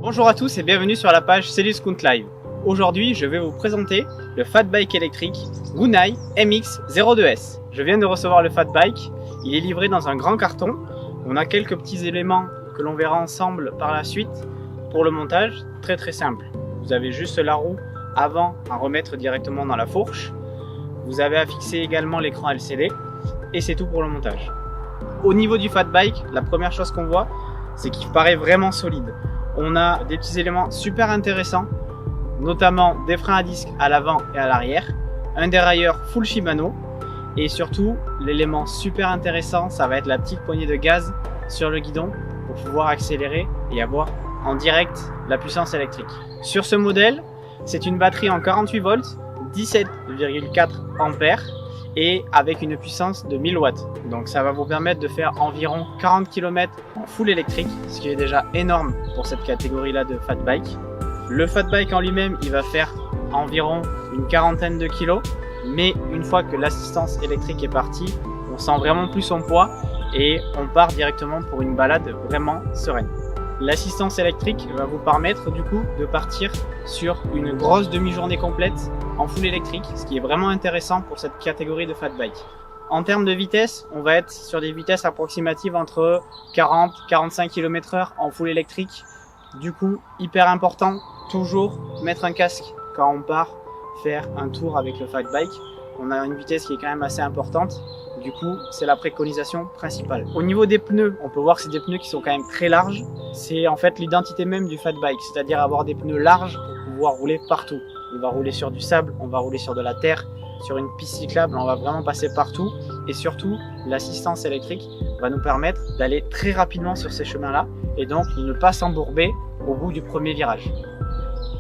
Bonjour à tous et bienvenue sur la page Céluscount Live. Aujourd'hui, je vais vous présenter le fat bike électrique Gunai MX-02S. Je viens de recevoir le fat bike, il est livré dans un grand carton. On a quelques petits éléments que l'on verra ensemble par la suite. Pour le montage, très simple. Vous avez juste la roue avant à remettre directement dans la fourche. Vous avez à fixer également l'écran LCD et c'est tout pour le montage. Au niveau du fat bike, la première chose qu'on voit, c'est qu'il paraît vraiment solide. On a des petits éléments super intéressants, notamment des freins à disque à l'avant et à l'arrière, un dérailleur full Shimano et surtout l'élément super intéressant, ça va être la petite poignée de gaz sur le guidon pour pouvoir accélérer et avoir en direct la puissance électrique. Sur ce modèle, c'est une batterie en 48 volts, 17,4 ampères et avec une puissance de 1000 watts. Donc ça va vous permettre de faire environ 40 km en full électrique, ce qui est déjà énorme pour cette catégorie là de fat bike. Le fat bike en lui-même, il va faire environ une quarantaine de kilos, mais une fois que l'assistance électrique est partie, on sent vraiment plus son poids et on part directement pour une balade vraiment sereine. L'assistance électrique va vous permettre du coup de partir sur une grosse demi-journée complète en full électrique, ce qui est vraiment intéressant pour cette catégorie de fat bike. En termes de vitesse, on va être sur des vitesses approximatives entre 40-45 km/h en full électrique. Du coup, hyper important, toujours mettre un casque quand on part faire un tour avec le fat bike. On a une vitesse qui est quand même assez importante. Du coup, c'est la préconisation principale. Au niveau des pneus, on peut voir que c'est des pneus qui sont quand même très larges. C'est en fait l'identité même du fat bike, c'est-à-dire avoir des pneus larges pour pouvoir rouler partout. On va rouler sur du sable, on va rouler sur de la terre, sur une piste cyclable, on va vraiment passer partout. Et surtout, l'assistance électrique va nous permettre d'aller très rapidement sur ces chemins-là et donc de ne pas s'embourber au bout du premier virage.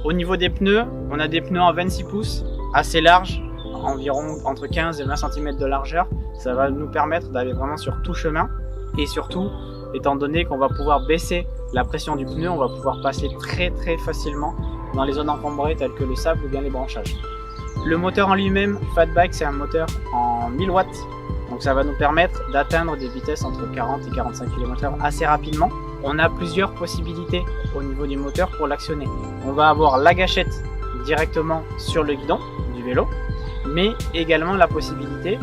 Au niveau des pneus, on a des pneus en 26 pouces, assez larges, environ entre 15 et 20 cm de largeur. Ça va nous permettre d'aller vraiment sur tout chemin et surtout, étant donné qu'on va pouvoir baisser la pression du pneu, on va pouvoir passer très facilement dans les zones encombrées telles que le sable ou bien les branchages. Le moteur en lui-même, fat bike, c'est un moteur en 1000 watts, donc ça va nous permettre d'atteindre des vitesses entre 40 et 45 km/h assez rapidement. On a plusieurs possibilités au niveau du moteur pour l'actionner. On va avoir la gâchette directement sur le guidon du vélo, mais également la possibilité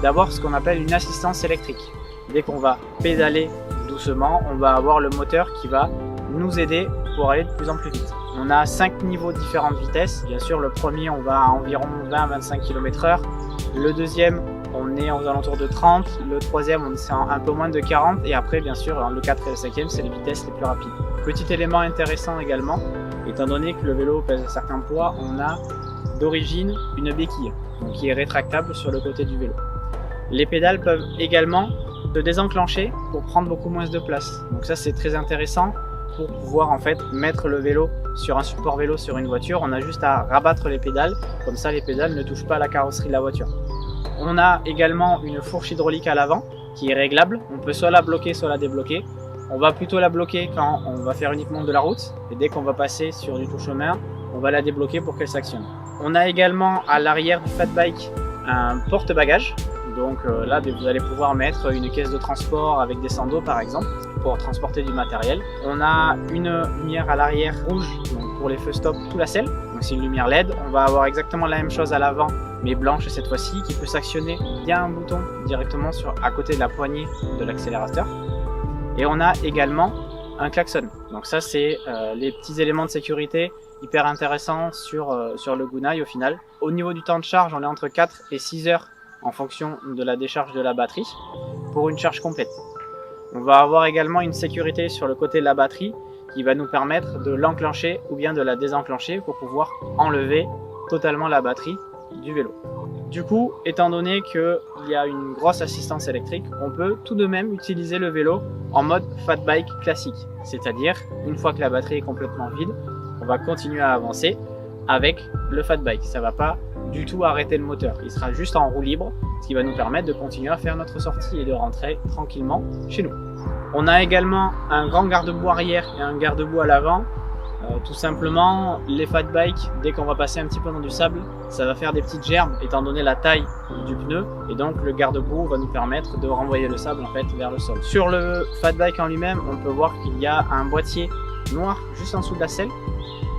d'avoir ce qu'on appelle une assistance électrique. Dès qu'on va pédaler doucement, on va avoir le moteur qui va nous aider pour aller de plus en plus vite. On a 5 niveaux de différentes vitesses. Bien sûr, le premier, on va à environ 20-25 km/h. Le deuxième, on est aux alentours de 30. Le troisième, on est un peu moins de 40. Et après, bien sûr, le 4 et le 5e, c'est les vitesses les plus rapides. Petit élément intéressant également, étant donné que le vélo pèse un certain poids, on a d'origine une béquille qui est rétractable sur le côté du vélo. Les pédales peuvent également se désenclencher pour prendre beaucoup moins de place. Donc ça, c'est très intéressant pour pouvoir en fait mettre le vélo sur un support vélo sur une voiture. On a juste à rabattre les pédales, comme ça les pédales ne touchent pas la carrosserie de la voiture. On a également une fourche hydraulique à l'avant qui est réglable. On peut soit la bloquer, soit la débloquer. On va plutôt la bloquer quand on va faire uniquement de la route. Et dès qu'on va passer sur du tout chemin, on va la débloquer pour qu'elle s'actionne. On a également à l'arrière du fat bike un porte-bagages. Donc là, vous allez pouvoir mettre une caisse de transport avec des sandos par exemple pour transporter du matériel. On a une lumière à l'arrière rouge donc pour les feux stop tout la selle. Donc c'est une lumière LED. On va avoir exactement la même chose à l'avant mais blanche cette fois-ci qui peut s'actionner via un bouton directement à côté de la poignée de l'accélérateur. Et on a également un klaxon. Donc ça c'est les petits éléments de sécurité hyper intéressants sur le Gunai au final. Au niveau du temps de charge, on est entre 4 et 6 heures en fonction de la décharge de la batterie pour une charge complète. On va avoir également une sécurité sur le côté de la batterie qui va nous permettre de l'enclencher ou bien de la désenclencher pour pouvoir enlever totalement la batterie du vélo. Du coup, étant donné qu'il y a une grosse assistance électrique, on peut tout de même utiliser le vélo en mode fat bike classique. C'est-à-dire, une fois que la batterie est complètement vide, on va continuer à avancer avec le fat bike. Ça ne va pas du tout arrêter le moteur. Il sera juste en roue libre, ce qui va nous permettre de continuer à faire notre sortie et de rentrer tranquillement chez nous. On a également un grand garde-boue arrière et un garde-boue à l'avant. Tout simplement, les fat bikes, dès qu'on va passer un petit peu dans du sable, ça va faire des petites gerbes étant donné la taille du pneu et donc le garde-boue va nous permettre de renvoyer le sable en fait vers le sol. Sur le fat bike en lui-même, on peut voir qu'il y a un boîtier noir juste en dessous de la selle.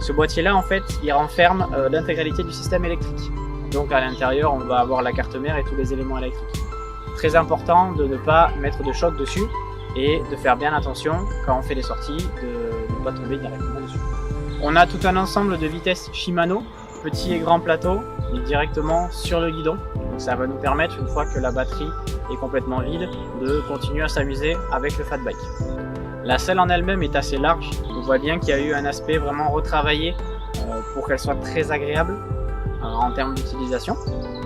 Ce boîtier-là, en fait, il renferme l'intégralité du système électrique. Donc à l'intérieur, on va avoir la carte mère et tous les éléments électriques. Très important de ne pas mettre de choc dessus et de faire bien attention quand on fait les sorties de ne pas tomber directement dessus. On a tout un ensemble de vitesses Shimano, petit et grand plateau, et directement sur le guidon. Donc ça va nous permettre, une fois que la batterie est complètement vide, de continuer à s'amuser avec le fat bike. La selle en elle-même est assez large. On voit bien qu'il y a eu un aspect vraiment retravaillé pour qu'elle soit très agréable en termes d'utilisation.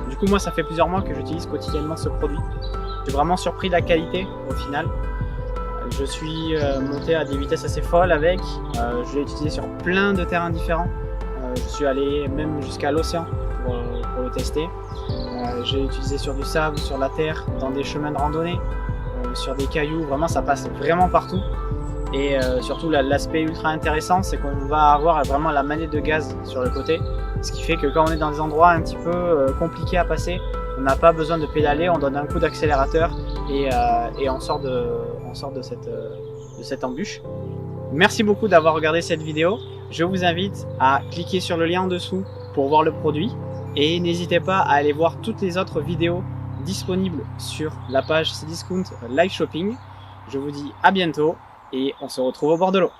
Du coup, moi, ça fait plusieurs mois que j'utilise quotidiennement ce produit. Je suis vraiment surpris de la qualité au final. Je suis monté à des vitesses assez folles avec. Je l'ai utilisé sur plein de terrains différents. Je suis allé même jusqu'à l'océan pour le tester. J'ai utilisé sur du sable, sur la terre, dans des chemins de randonnée, sur des cailloux. Vraiment, ça passe vraiment partout. Et surtout, l'aspect ultra intéressant, c'est qu'on va avoir vraiment la manette de gaz sur le côté. Ce qui fait que quand on est dans des endroits un petit peu compliqués à passer, on n'a pas besoin de pédaler, on donne un coup d'accélérateur et on sort de cette embûche. Merci beaucoup d'avoir regardé cette vidéo. Je vous invite à cliquer sur le lien en dessous pour voir le produit. Et n'hésitez pas à aller voir toutes les autres vidéos disponibles sur la page Cdiscount Live Shopping. Je vous dis à bientôt et on se retrouve au bord de l'eau.